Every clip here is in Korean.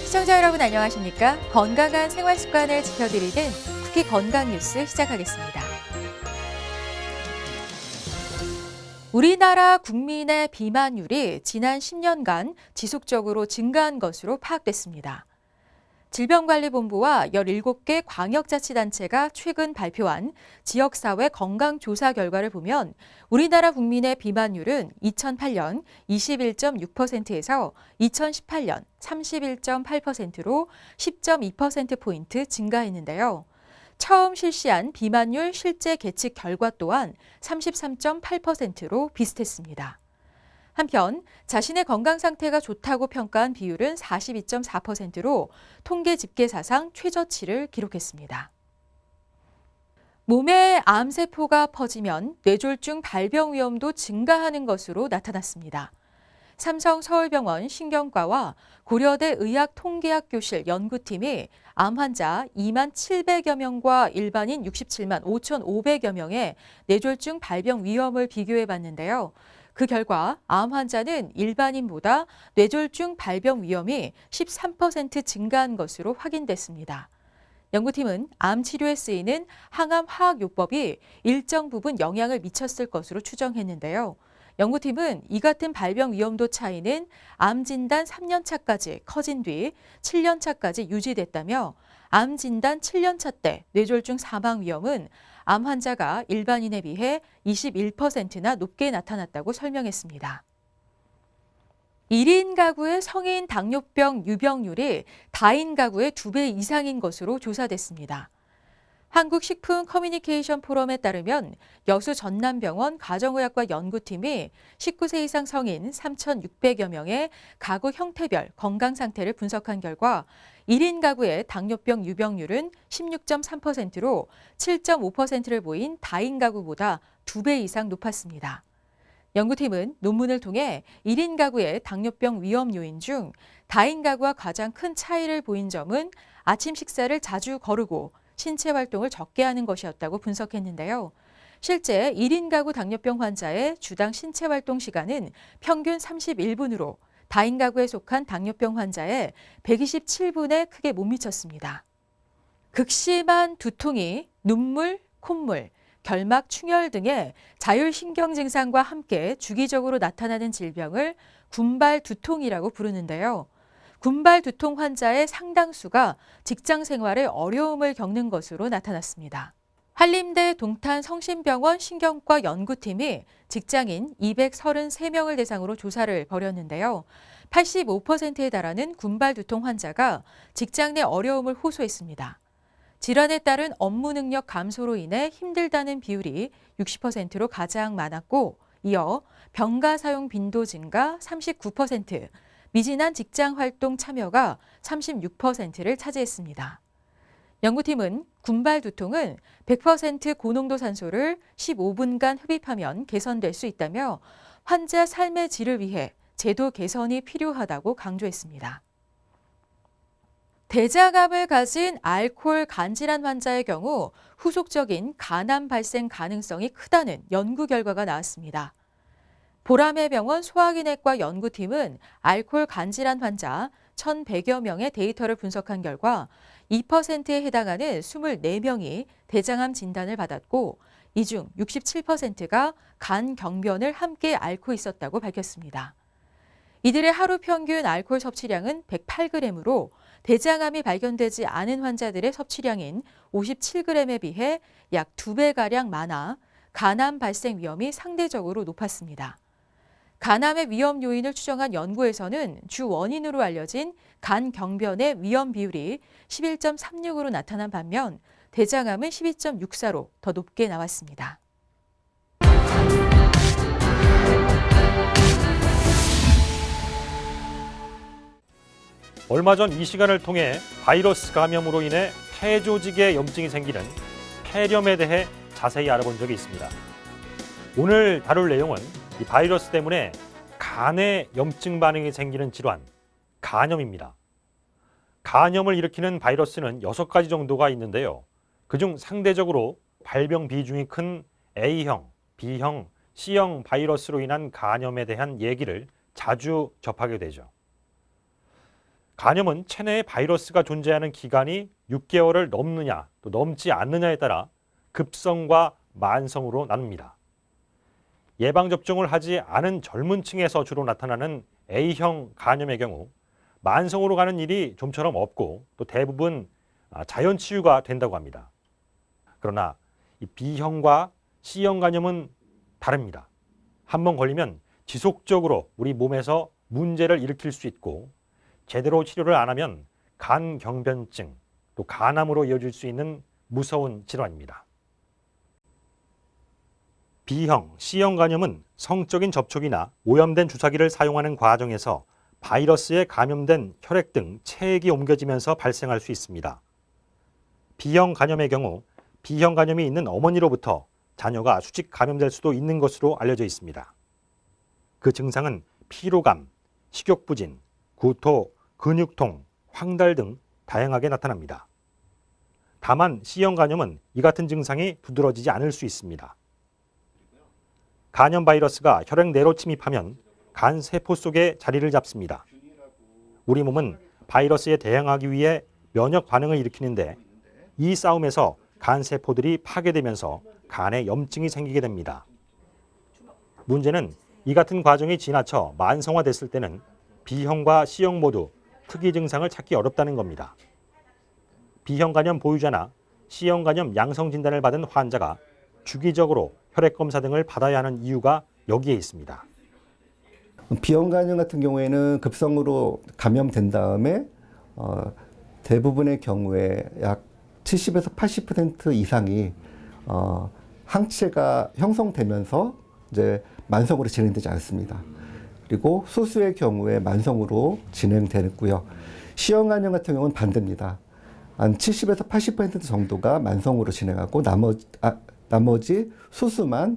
시청자 여러분 안녕하십니까? 건강한 생활 습관을 지켜드리는 쿠키 건강 뉴스 시작하겠습니다. 우리나라 국민의 비만율이 지난 10년간 지속적으로 증가한 것으로 파악됐습니다. 질병관리본부와 17개 광역자치단체가 최근 발표한 지역사회 건강조사 결과를 보면 우리나라 국민의 비만율은 2008년 21.6%에서 2018년 31.8%로 10.2%포인트 증가했는데요. 처음 실시한 비만율 실제 계측 결과 또한 33.8%로 비슷했습니다. 한편 자신의 건강 상태가 좋다고 평가한 비율은 42.4%로 통계 집계 사상 최저치를 기록했습니다. 몸에 암세포가 퍼지면 뇌졸중 발병 위험도 증가하는 것으로 나타났습니다. 삼성서울병원 신경과와 고려대 의학통계학 교실 연구팀이 암 환자 2만 700여 명과 일반인 67만 5,500여 명의 뇌졸중 발병 위험을 비교해 봤는데요. 그 결과 암 환자는 일반인보다 뇌졸중 발병 위험이 13% 증가한 것으로 확인됐습니다. 연구팀은 암 치료에 쓰이는 항암 화학요법이 일정 부분 영향을 미쳤을 것으로 추정했는데요. 연구팀은 이 같은 발병 위험도 차이는 암 진단 3년 차까지 커진 뒤 7년 차까지 유지됐다며 암 진단 7년 차 때 뇌졸중 사망 위험은 암 환자가 일반인에 비해 21%나 높게 나타났다고 설명했습니다. 1인 가구의 성인 당뇨병 유병률이 다인 가구의 2배 이상인 것으로 조사됐습니다. 한국식품커뮤니케이션 포럼에 따르면 여수 전남병원 가정의학과 연구팀이 19세 이상 성인 3,600여 명의 가구 형태별 건강 상태를 분석한 결과 1인 가구의 당뇨병 유병률은 16.3%로 7.5%를 보인 다인 가구보다 2배 이상 높았습니다. 연구팀은 논문을 통해 1인 가구의 당뇨병 위험 요인 중 다인 가구와 가장 큰 차이를 보인 점은 아침 식사를 자주 거르고 신체 활동을 적게 하는 것이었다고 분석했는데요. 실제 1인 가구 당뇨병 환자의 주당 신체 활동 시간은 평균 31분으로 다인 가구에 속한 당뇨병 환자의 127분에 크게 못 미쳤습니다. 극심한 두통이 눈물, 콧물, 결막 충혈 등의 자율신경 증상과 함께 주기적으로 나타나는 질병을 군발 두통이라고 부르는데요. 군발 두통 환자의 상당수가 직장 생활에 어려움을 겪는 것으로 나타났습니다. 한림대 동탄성심병원 신경과 연구팀이 직장인 233명을 대상으로 조사를 벌였는데요. 85%에 달하는 군발 두통 환자가 직장 내 어려움을 호소했습니다. 질환에 따른 업무 능력 감소로 인해 힘들다는 비율이 60%로 가장 많았고, 이어 병가 사용 빈도 증가 39%, 미진한 직장 활동 참여가 36%를 차지했습니다. 연구팀은 군발 두통은 100% 고농도 산소를 15분간 흡입하면 개선될 수 있다며 환자 삶의 질을 위해 제도 개선이 필요하다고 강조했습니다. 대장암을 가진 알코올 간질환 환자의 경우 후속적인 간암 발생 가능성이 크다는 연구 결과가 나왔습니다. 보라매 병원 소화기내과 연구팀은 알코올 간질환 환자 1,100여 명의 데이터를 분석한 결과 2%에 해당하는 24명이 대장암 진단을 받았고 이 중 67%가 간 경변을 함께 앓고 있었다고 밝혔습니다. 이들의 하루 평균 알코올 섭취량은 108g으로 대장암이 발견되지 않은 환자들의 섭취량인 57g에 비해 약 2배가량 많아 간암 발생 위험이 상대적으로 높았습니다. 간암의 위험 요인을 추정한 연구에서는 주 원인으로 알려진 간 경변의 위험 비율이 11.36으로 나타난 반면 대장암은 12.64로 더 높게 나왔습니다. 얼마 전 이 시간을 통해 바이러스 감염으로 인해 폐 조직에 염증이 생기는 폐렴에 대해 자세히 알아본 적이 있습니다. 오늘 다룰 내용은 이 바이러스 때문에 간에 염증 반응이 생기는 질환, 간염입니다. 간염을 일으키는 바이러스는 6가지 정도가 있는데요. 그중 상대적으로 발병 비중이 큰 A형, B형, C형 바이러스로 인한 간염에 대한 얘기를 자주 접하게 되죠. 간염은 체내에 바이러스가 존재하는 기간이 6개월을 넘느냐 또 넘지 않느냐에 따라 급성과 만성으로 나눕니다. 예방접종을 하지 않은 젊은 층에서 주로 나타나는 A형 간염의 경우 만성으로 가는 일이 좀처럼 없고 또 대부분 자연 치유가 된다고 합니다. 그러나 이 B형과 C형 간염은 다릅니다. 한번 걸리면 지속적으로 우리 몸에서 문제를 일으킬 수 있고 제대로 치료를 안 하면 간경변증 또 간암으로 이어질 수 있는 무서운 질환입니다. B형, C형 간염은 성적인 접촉이나 오염된 주사기를 사용하는 과정에서 바이러스에 감염된 혈액 등 체액이 옮겨지면서 발생할 수 있습니다. B형 간염의 경우 B형 간염이 있는 어머니로부터 자녀가 수직 감염될 수도 있는 것으로 알려져 있습니다. 그 증상은 피로감, 식욕부진, 구토, 근육통, 황달 등 다양하게 나타납니다. 다만 C형 간염은 이 같은 증상이 두드러지지 않을 수 있습니다. 간염 바이러스가 혈액 내로 침입하면 간 세포 속에 자리를 잡습니다. 우리 몸은 바이러스에 대항하기 위해 면역 반응을 일으키는데 이 싸움에서 간 세포들이 파괴되면서 간에 염증이 생기게 됩니다. 문제는 이 같은 과정이 지나쳐 만성화됐을 때는 B형과 C형 모두 특이 증상을 찾기 어렵다는 겁니다. B형 간염 보유자나 C형 간염 양성 진단을 받은 환자가 주기적으로 혈액 검사 등을 받아야 하는 이유가 여기에 있습니다. B형 간염 같은 경우에는 급성으로 감염된 다음에 대부분의 경우에 약 70에서 80% 이상이 항체가 형성되면서 이제 만성으로 진행되지 않습니다. 그리고 소수의 경우에 만성으로 진행되고요. C형 간염 같은 경우는 반대입니다. 한 70에서 80% 정도가 만성으로 진행하고 나머지 소수만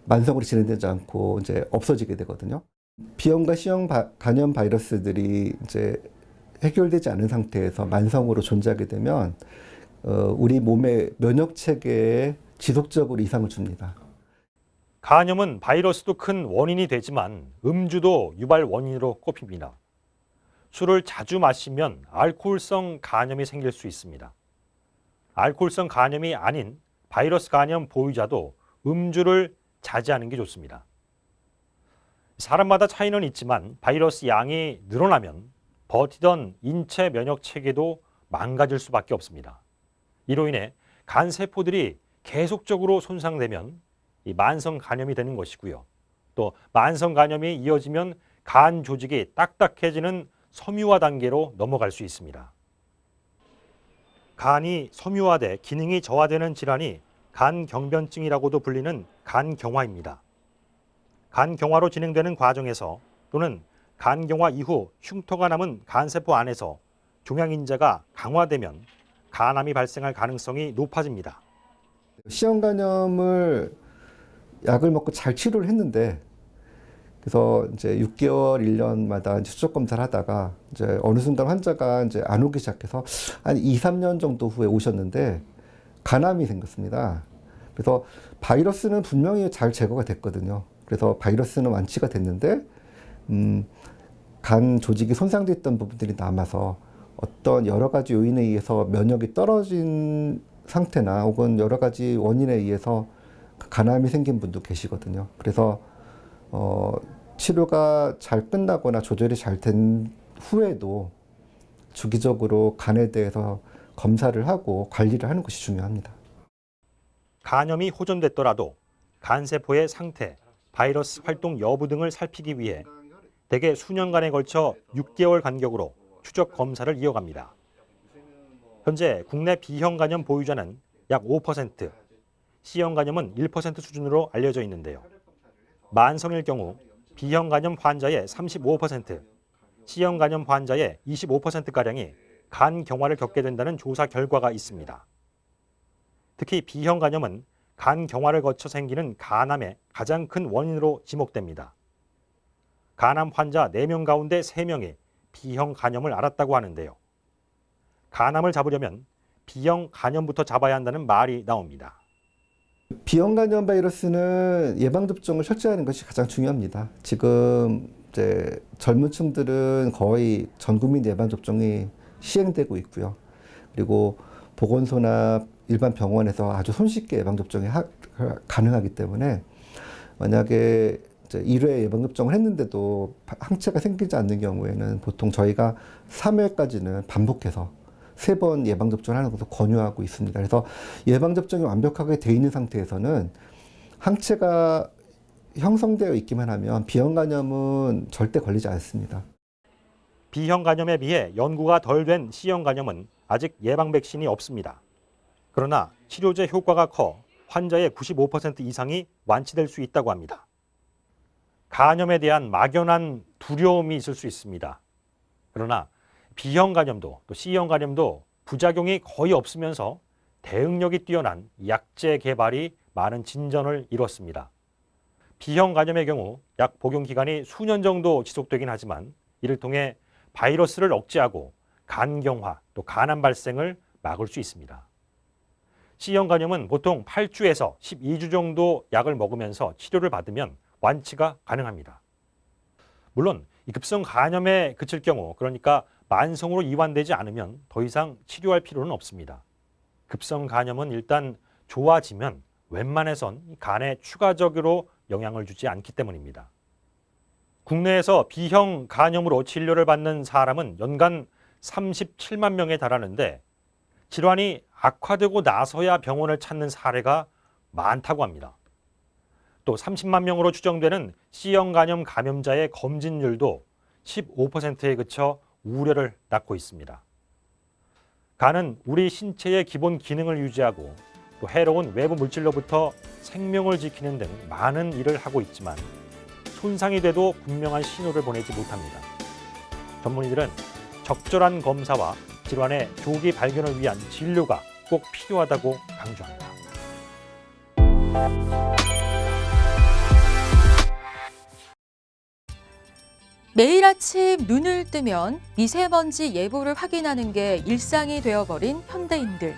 만성으로 진행되지 않고 이제 없어지게 되거든요. B형과 C형 간염 바이러스들이 이제 해결되지 않은 상태에서 만성으로 존재하게 되면 우리 몸의 면역 체계에 지속적으로 이상을 줍니다. 간염은 바이러스도 큰 원인이 되지만 음주도 유발 원인으로 꼽힙니다. 술을 자주 마시면 알코올성 간염이 생길 수 있습니다. 알코올성 간염이 아닌 바이러스 간염 보유자도 음주를 자제하는 게 좋습니다. 사람마다 차이는 있지만 바이러스 양이 늘어나면 버티던 인체 면역 체계도 망가질 수밖에 없습니다. 이로 인해 간 세포들이 계속적으로 손상되면 이 만성 간염이 되는 것이고요. 또 만성 간염이 이어지면 간 조직이 딱딱해지는 섬유화 단계로 넘어갈 수 있습니다. 간이 섬유화돼 기능이 저하되는 질환이 간경변증이라고도 불리는 간경화입니다. 간경화로 진행되는 과정에서 또는 간경화 이후 흉터가 남은 간세포 안에서 종양인자가 강화되면 간암이 발생할 가능성이 높아집니다. C형 간염을 약을 먹고 잘 치료를 했는데 그래서 이제 6개월, 1년마다 추적 검사를 하다가 이제 어느 순간 환자가 이제 안 오기 시작해서 한 2, 3년 정도 후에 오셨는데 간암이 생겼습니다. 그래서 바이러스는 분명히 잘 제거가 됐거든요. 그래서 바이러스는 완치가 됐는데 간 조직이 손상됐던 부분들이 남아서 어떤 여러 가지 요인에 의해서 면역이 떨어진 상태나 혹은 여러 가지 원인에 의해서 간암이 생긴 분도 계시거든요. 그래서 치료가 잘 끝나거나 조절이 잘 된 후에도 주기적으로 간에 대해서 검사를 하고 관리를 하는 것이 중요합니다. 간염이 호전됐더라도 간세포의 상태, 바이러스 활동 여부 등을 살피기 위해 대개 수년간에 걸쳐 6개월 간격으로 추적 검사를 이어갑니다. 현재 국내 B형 간염 보유자는 약 5%, C형 간염은 1% 수준으로 알려져 있는데요. 만성일 경우 B형 간염 환자의 35%, C형 간염 환자의 25%가량이 간 경화를 겪게 된다는 조사 결과가 있습니다. 특히 B형 간염은 간 경화를 거쳐 생기는 간암의 가장 큰 원인으로 지목됩니다. 간암 환자 4명 가운데 3명이 B형 간염을 앓았다고 하는데요. 간암을 잡으려면 B형 간염부터 잡아야 한다는 말이 나옵니다. B형 간염 바이러스는 예방접종을 철저히 하는 것이 가장 중요합니다. 지금 이제 젊은 층들은 거의 전 국민 예방 접종이 시행되고 있고요. 그리고 보건소나 일반 병원에서 아주 손쉽게 예방 접종이 가능하기 때문에 만약에 이제 1회 예방 접종을 했는데도 항체가 생기지 않는 경우에는 보통 저희가 3회까지는 반복해서 3번 예방 접종을 하는 것을 권유하고 있습니다. 그래서 예방 접종이 완벽하게 돼 있는 상태에서는 항체가 형성되어 있기만 하면 비형 간염은 절대 걸리지 않습니다. B형 간염에 비해 연구가 덜 된 C형 간염은 아직 예방 백신이 없습니다. 그러나 치료제 효과가 커 환자의 95% 이상이 완치될 수 있다고 합니다. 간염에 대한 막연한 두려움이 있을 수 있습니다. 그러나 B형 간염도 또 C형 간염도 부작용이 거의 없으면서 대응력이 뛰어난 약제 개발이 많은 진전을 이뤘습니다. B형 간염의 경우 약 복용 기간이 수년 정도 지속되긴 하지만 이를 통해 바이러스를 억제하고 간경화 또 간암 발생을 막을 수 있습니다. C형 간염은 보통 8주에서 12주 정도 약을 먹으면서 치료를 받으면 완치가 가능합니다. 물론 이 급성 간염에 그칠 경우, 그러니까 만성으로 이완되지 않으면 더 이상 치료할 필요는 없습니다. 급성 간염은 일단 좋아지면 웬만해선 간에 추가적으로 영향을 주지 않기 때문입니다. 국내에서 B형 간염으로 진료를 받는 사람은 연간 37만 명에 달하는데 질환이 악화되고 나서야 병원을 찾는 사례가 많다고 합니다. 또 30만 명으로 추정되는 C형 간염 감염자의 검진율도 15%에 그쳐 우려를 낳고 있습니다. 간은 우리 신체의 기본 기능을 유지하고 또 해로운 외부 물질로부터 생명을 지키는 등 많은 일을 하고 있지만 손상이 돼도 분명한 신호를 보내지 못합니다. 전문의들은 적절한 검사와 질환의 조기 발견을 위한 진료가 꼭 필요하다고 강조합니다. 매일 아침 눈을 뜨면 미세먼지 예보를 확인하는 게 일상이 되어버린 현대인들.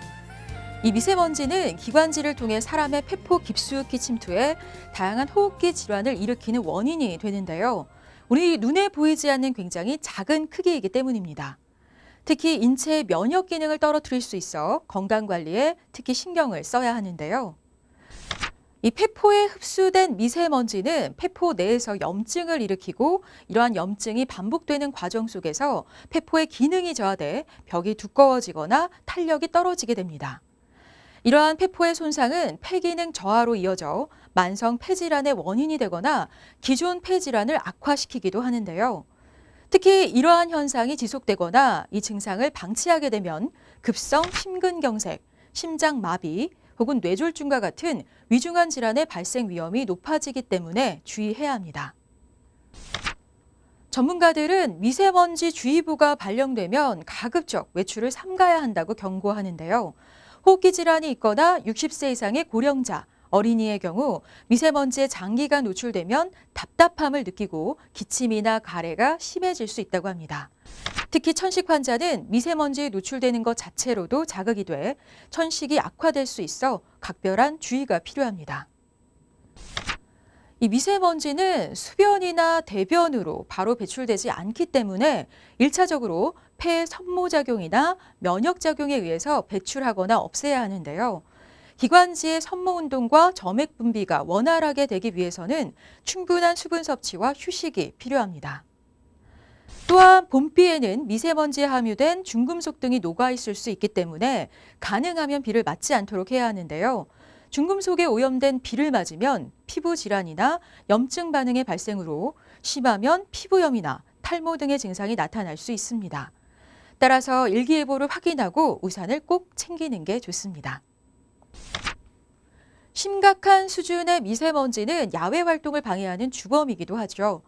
이 미세먼지는 기관지를 통해 사람의 폐포 깊숙이 침투해 다양한 호흡기 질환을 일으키는 원인이 되는데요. 우리 눈에 보이지 않는 굉장히 작은 크기이기 때문입니다. 특히 인체의 면역 기능을 떨어뜨릴 수 있어 건강관리에 특히 신경을 써야 하는데요. 이 폐포에 흡수된 미세먼지는 폐포 내에서 염증을 일으키고 이러한 염증이 반복되는 과정 속에서 폐포의 기능이 저하돼 벽이 두꺼워지거나 탄력이 떨어지게 됩니다. 이러한 폐포의 손상은 폐기능 저하로 이어져 만성 폐질환의 원인이 되거나 기존 폐질환을 악화시키기도 하는데요. 특히 이러한 현상이 지속되거나 이 증상을 방치하게 되면 급성 심근경색, 심장마비, 혹은 뇌졸중과 같은 위중한 질환의 발생 위험이 높아지기 때문에 주의해야 합니다. 전문가들은 미세먼지 주의보가 발령되면 가급적 외출을 삼가야 한다고 경고하는데요. 호흡기 질환이 있거나 60세 이상의 고령자, 어린이의 경우 미세먼지에 장기간 노출되면 답답함을 느끼고 기침이나 가래가 심해질 수 있다고 합니다. 특히 천식 환자는 미세먼지에 노출되는 것 자체로도 자극이 돼 천식이 악화될 수 있어 각별한 주의가 필요합니다. 이 미세먼지는 수변이나 대변으로 바로 배출되지 않기 때문에 1차적으로 폐의 선모작용이나 면역작용에 의해서 배출하거나 없애야 하는데요. 기관지의 선모운동과 점액 분비가 원활하게 되기 위해서는 충분한 수분 섭취와 휴식이 필요합니다. 또한 봄비에는 미세먼지에 함유된 중금속 등이 녹아있을 수 있기 때문에 가능하면 비를 맞지 않도록 해야 하는데요. 중금속에 오염된 비를 맞으면 피부 질환이나 염증 반응의 발생으로 심하면 피부염이나 탈모 등의 증상이 나타날 수 있습니다. 따라서 일기예보를 확인하고 우산을 꼭 챙기는 게 좋습니다. 심각한 수준의 미세먼지는 야외 활동을 방해하는 주범이기도 하죠.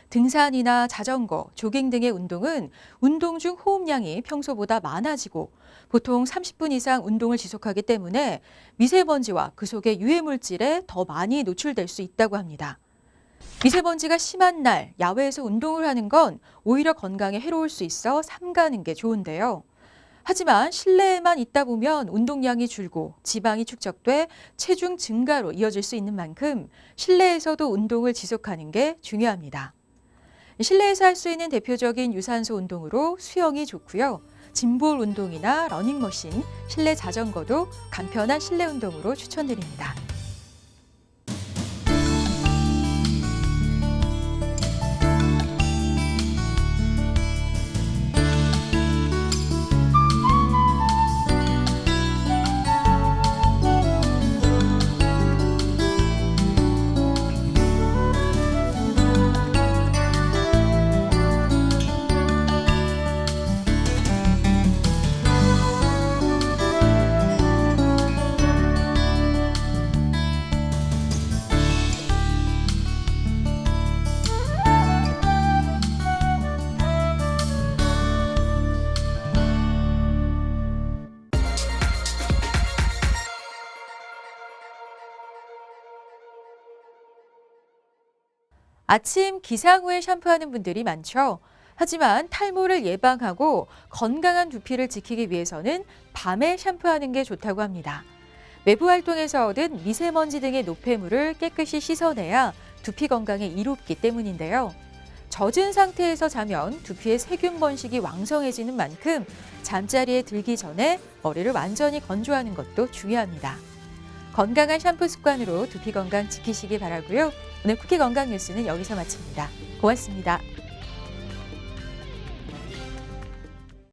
등산이나 자전거, 조깅 등의 운동은 운동 중 호흡량이 평소보다 많아지고 보통 30분 이상 운동을 지속하기 때문에 미세먼지와 그 속의 유해물질에 더 많이 노출될 수 있다고 합니다. 미세먼지가 심한 날 야외에서 운동을 하는 건 오히려 건강에 해로울 수 있어 삼가는 게 좋은데요. 하지만 실내에만 있다 보면 운동량이 줄고 지방이 축적돼 체중 증가로 이어질 수 있는 만큼 실내에서도 운동을 지속하는 게 중요합니다. 실내에서 할 수 있는 대표적인 유산소 운동으로 수영이 좋고요. 짐볼 운동이나 러닝머신, 실내 자전거도 간편한 실내 운동으로 추천드립니다. 아침 기상 후에 샴푸하는 분들이 많죠. 하지만 탈모를 예방하고 건강한 두피를 지키기 위해서는 밤에 샴푸하는 게 좋다고 합니다. 외부 활동에서 얻은 미세먼지 등의 노폐물을 깨끗이 씻어내야 두피 건강에 이롭기 때문인데요. 젖은 상태에서 자면 두피의 세균 번식이 왕성해지는 만큼 잠자리에 들기 전에 머리를 완전히 건조하는 것도 중요합니다. 건강한 샴푸 습관으로 두피 건강 지키시기 바라고요. 오늘 쿠키 건강 뉴스는 여기서 마칩니다. 고맙습니다.